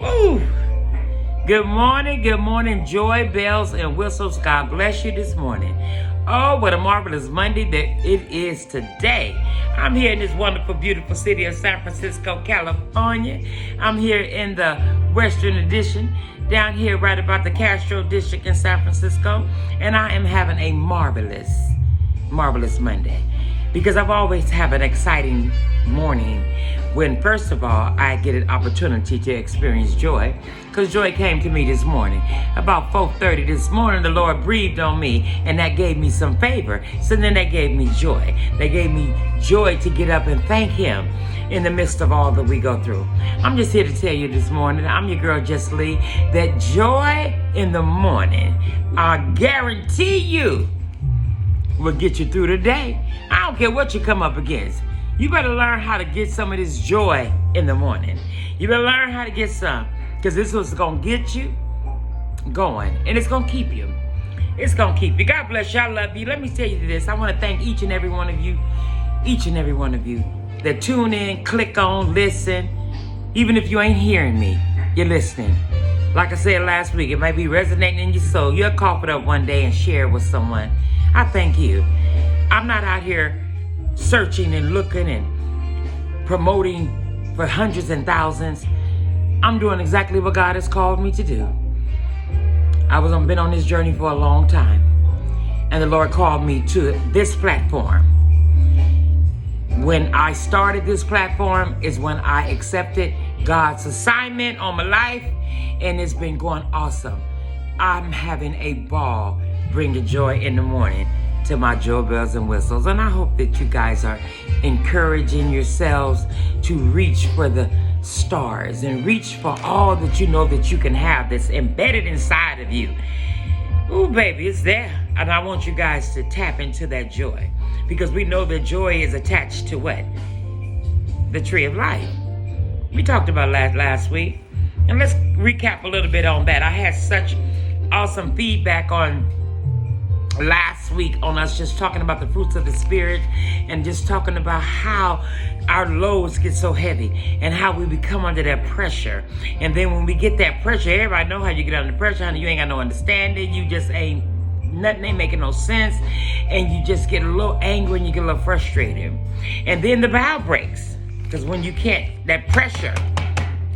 Woo! Good morning, joy, bells, and whistles. God bless you this morning. Oh, what a marvelous Monday that it is today. I'm here in this wonderful, beautiful city of San Francisco, California. I'm here in the Western Addition, down here right about the Castro District in San Francisco, and I am having a marvelous Monday. Because I've always have an exciting morning when, first of all, I get an opportunity to experience joy. Because joy came to me this morning. About 4:30 this morning, the Lord breathed on me, and that gave me some favor. So then that gave me joy. That gave me joy to get up and thank Him in the midst of all that we go through. I'm just here to tell you this morning, I'm your girl, Juslee, that joy in the morning, I guarantee you, will get you through the day. I don't care what you come up against. You better learn how to get some of this joy in the morning. You better learn how to get some, because this is what's going to get you going, and it's going to keep you. It's going to keep you. God bless you. I love you. Let me tell you this. I want to thank each and every one of you that tune in, click on, listen. Even if you ain't hearing me, you're listening. Like I said last week, it might be resonating in your soul. You'll cough it up one day and share it with someone. I thank you. I'm not out here searching and looking and promoting for hundreds and thousands. I'm doing exactly what God has called me to do. I've been on this journey for a long time, and the Lord called me to this platform. When I started this platform is when I accepted God's assignment on my life, and it's been going awesome. I'm having a ball bringing joy in the morning to my joy bells and whistles. And I hope that you guys are encouraging yourselves to reach for the stars and reach for all that you know that you can have that's embedded inside of you. Ooh, baby, it's there. And I want you guys to tap into that joy, because we know that joy is attached to what? The tree of life. We talked about last week. And let's recap a little bit on that. I had such awesome feedback on last week on us just talking about the fruits of the Spirit, and just talking about how our loads get so heavy and how we become under that pressure. And then when we get that pressure, everybody know how you get under pressure, honey. You ain't got no understanding. You just nothing ain't making no sense, and you just get a little angry and you get a little frustrated. And then the valve breaks, because when you can't, that pressure,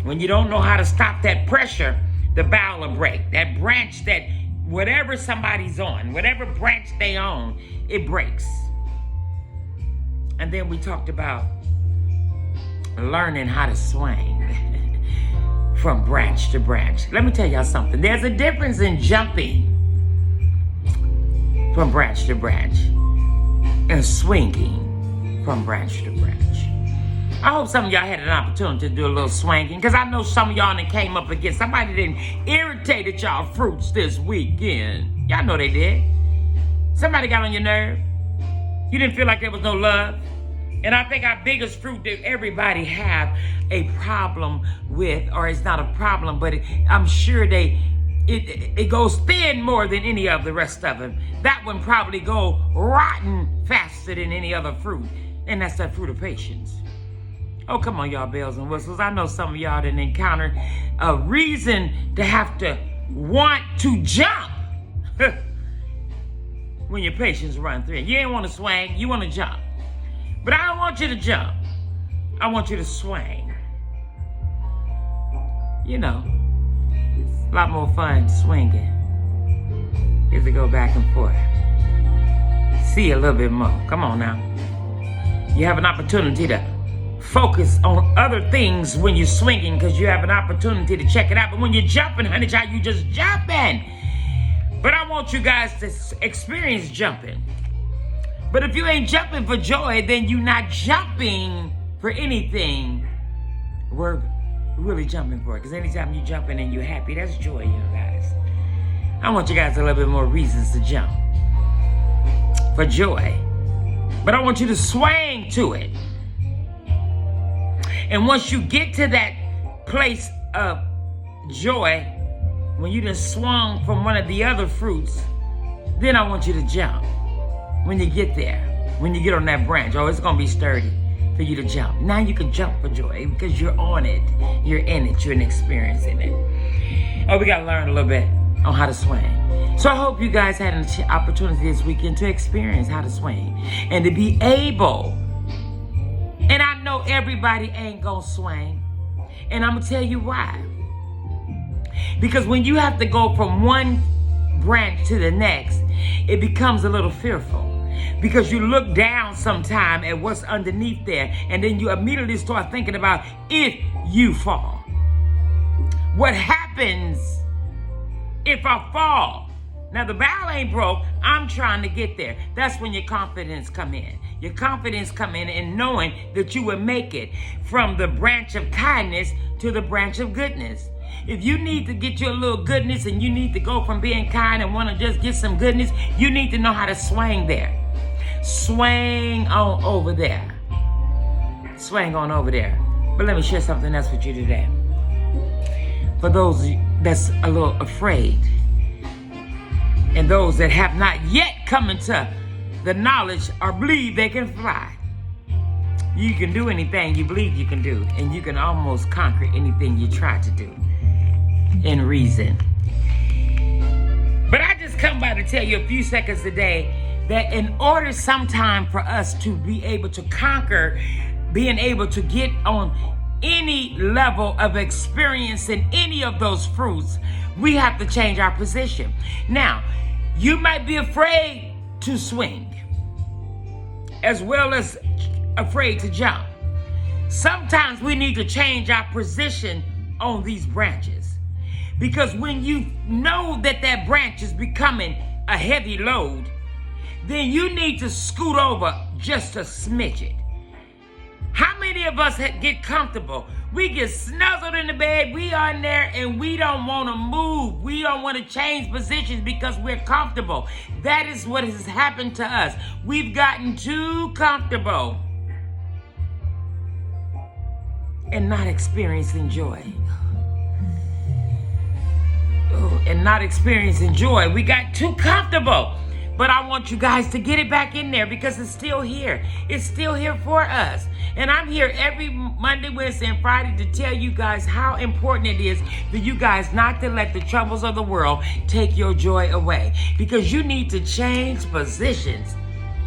when you don't know how to stop that pressure, the valve will break. That branch, that whatever somebody's on, whatever branch they own, it breaks. And then we talked about learning how to swing from branch to branch. Let me tell y'all something. There's a difference in jumping from branch to branch and swinging from branch to branch. I hope some of y'all had an opportunity to do a little swinging, because I know some of y'all that came up against somebody that irritated y'all fruits this weekend. Y'all know they did. Somebody got on your nerve. You didn't feel like there was no love. And I think our biggest fruit that everybody have a problem with, or it's not a problem, but I'm sure it goes thin more than any of the rest of them. That one probably go rotten faster than any other fruit, and that's that fruit of patience. Oh, come on, y'all bells and whistles. I know some of y'all didn't encounter a reason to have to want to jump when your patience run thin. You ain't want to swing, you want to jump. But I don't want you to jump. I want you to swing. You know, it's a lot more fun swinging is to go back and forth. See a little bit more. Come on now. You have an opportunity to focus on other things when you're swinging, because you have an opportunity to check it out. But when you're jumping, honey child, you just jumping. But I want you guys to experience jumping. But if you ain't jumping for joy, then you're not jumping for anything worth really jumping for. Because anytime you're jumping and you're happy, that's joy, you guys. I want you guys a little bit more reasons to jump for joy. But I want you to swing to it. And once you get to that place of joy, when you done swung from one of the other fruits, then I want you to jump. When you get there, when you get on that branch, oh, it's going to be sturdy. for you to jump. Now you can jump for joy because you're on it. You're in it. You're experiencing it. Oh, we got to learn a little bit on how to swing. So I hope you guys had an opportunity this weekend to experience how to swing and to be able. And I know everybody ain't going to swing. And I'm going to tell you why. Because when you have to go from one branch to the next, it becomes a little fearful. Because you look down sometime at what's underneath there, and then you immediately start thinking about if you fall. What happens if I fall? Now the bow ain't broke, I'm trying to get there. That's when your confidence come in. Your confidence come in knowing that you will make it from the branch of kindness to the branch of goodness. If you need to get your little goodness and you need to go from being kind and want to just get some goodness, you need to know how to swing there. Swing on over there. Swing on over there. But let me share something else with you today. For those that's a little afraid and those that have not yet come into the knowledge or believe they can fly. You can do anything you believe you can do, and you can almost conquer anything you try to do in reason. But I just come by to tell you a few seconds today that in order sometime for us to be able to conquer, being able to get on any level of experience in any of those fruits, we have to change our position. Now, you might be afraid to swing as well as afraid to jump. Sometimes we need to change our position on these branches, because when you know that that branch is becoming a heavy load, then you need to scoot over just a smidget. How many of us get comfortable? We get snuzzled in the bed, we are in there, and we don't want to move. We don't want to change positions because we're comfortable. That is what has happened to us. We've gotten too comfortable and not experiencing joy. And not experiencing joy. We got too comfortable. But I want you guys to get it back in there because it's still here. It's still here for us. And I'm here every Monday, Wednesday, and Friday to tell you guys how important it is for you guys not to let the troubles of the world take your joy away. Because you need to change positions.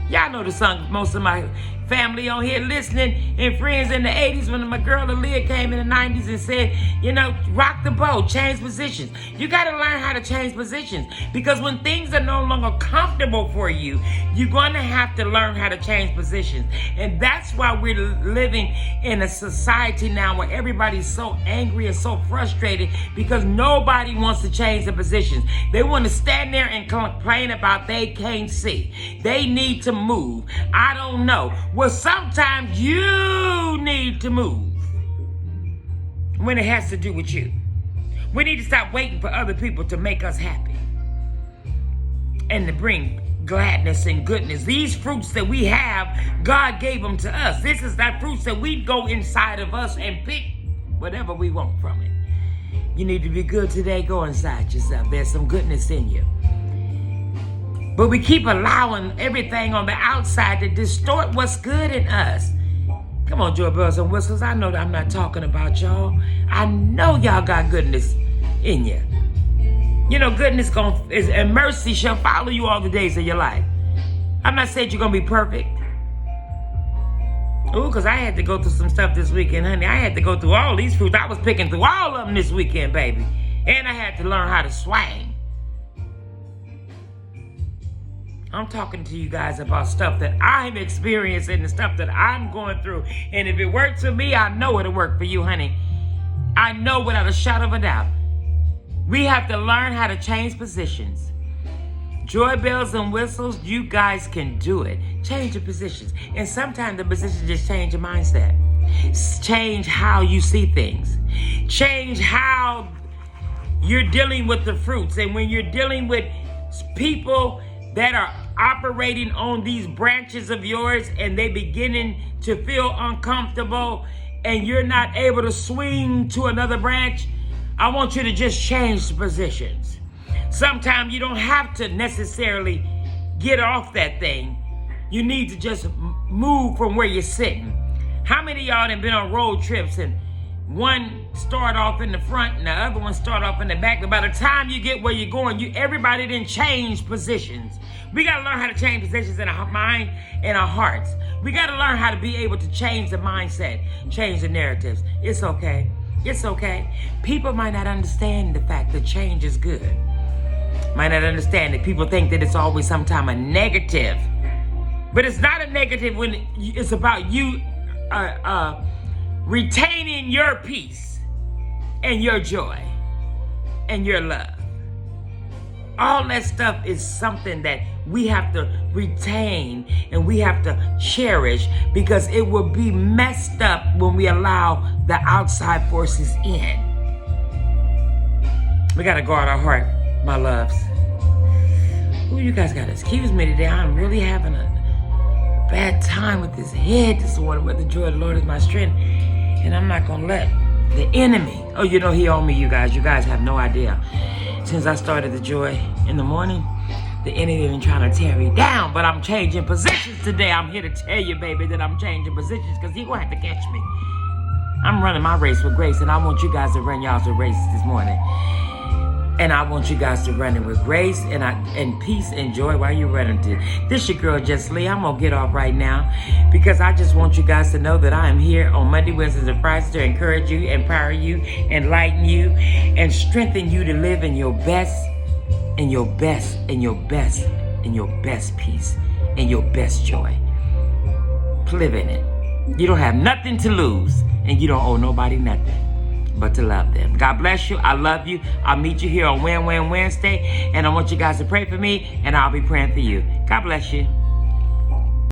Y'all know the song, most of my family on here listening and friends in the 80s when my girl Aaliyah came in the 90s and said, you know, rock the boat, change positions. You got to learn how to change positions, because when things are no longer comfortable for you, you're going to have to learn how to change positions. And that's why we're living in a society now where everybody's so angry and so frustrated because nobody wants to change the positions. They want to stand there and complain about they can't see. They need to move. I don't know. Well, sometimes you need to move when it has to do with you. We need to stop waiting for other people to make us happy and to bring gladness and goodness. These fruits that we have, God gave them to us. This is that fruits that we go inside of us and pick whatever we want from it. You need to be good today. Go inside yourself. There's some goodness in you. But we keep allowing everything on the outside to distort what's good in us. Come on, joy bells and whistles. I know that I'm not talking about y'all. I know y'all got goodness in you. You know, goodness and mercy shall follow you all the days of your life. I'm not saying you're going to be perfect. Ooh, because I had to go through some stuff this weekend, honey. I had to go through all these fruits. I was picking through all of them this weekend, baby. And I had to learn how to swing. I'm talking to you guys about stuff that I'm experiencing and stuff that I'm going through. And if it works for me, I know it'll work for you, honey. I know without a shadow of a doubt. We have to learn how to change positions. Joy bells and whistles, you guys can do it. Change your positions. And sometimes the positions just change your mindset. Change how you see things. Change how you're dealing with the fruits. And when you're dealing with people that are operating on these branches of yours and they beginning to feel uncomfortable and you're not able to swing to another branch, I want you to just change the positions. Sometimes you don't have to necessarily get off that thing. You need to just move from where you're sitting. How many of y'all done been on road trips and one start off in the front and the other one start off in the back, but by the time you get where you're going, everybody didn't change positions. We got to learn how to change positions in our mind and our hearts. We got to learn how to be able to change the mindset, change the narratives. It's okay. It's okay. People might not understand the fact that change is good. Might not understand that people think that it's always sometime a negative. But it's not a negative when it's about you retaining your peace and your joy and your love. All that stuff is something that we have to retain and we have to cherish, because it will be messed up when we allow the outside forces in. We got to guard our heart, my loves. Ooh, you guys got to excuse me today. I'm really having a bad time with this head this morning, but the joy of the Lord is my strength. And I'm not going to let the enemy, oh, you know, he owned me, you guys. You guys have no idea. Since I started the joy in the morning, the enemy been trying to tear me down, but I'm changing positions today. I'm here to tell you, baby, that I'm changing positions, because he going to have to catch me. I'm running my race with grace, and I want you guys to run y'all's race this morning. And I want you guys to run it with grace and peace and joy while you're running to. This your girl, Juslee. I'm going to get off right now, because I just want you guys to know that I am here on Monday, Wednesdays, and Fridays to encourage you, empower you, enlighten you, and strengthen you to live in your best, in your best, in your best, in your best peace, and your best joy. Live in it. You don't have nothing to lose, and you don't owe nobody nothing but to love them. God bless you. I love you. I'll meet you here on Wednesday, and I want you guys to pray for me, and I'll be praying for you. God bless you.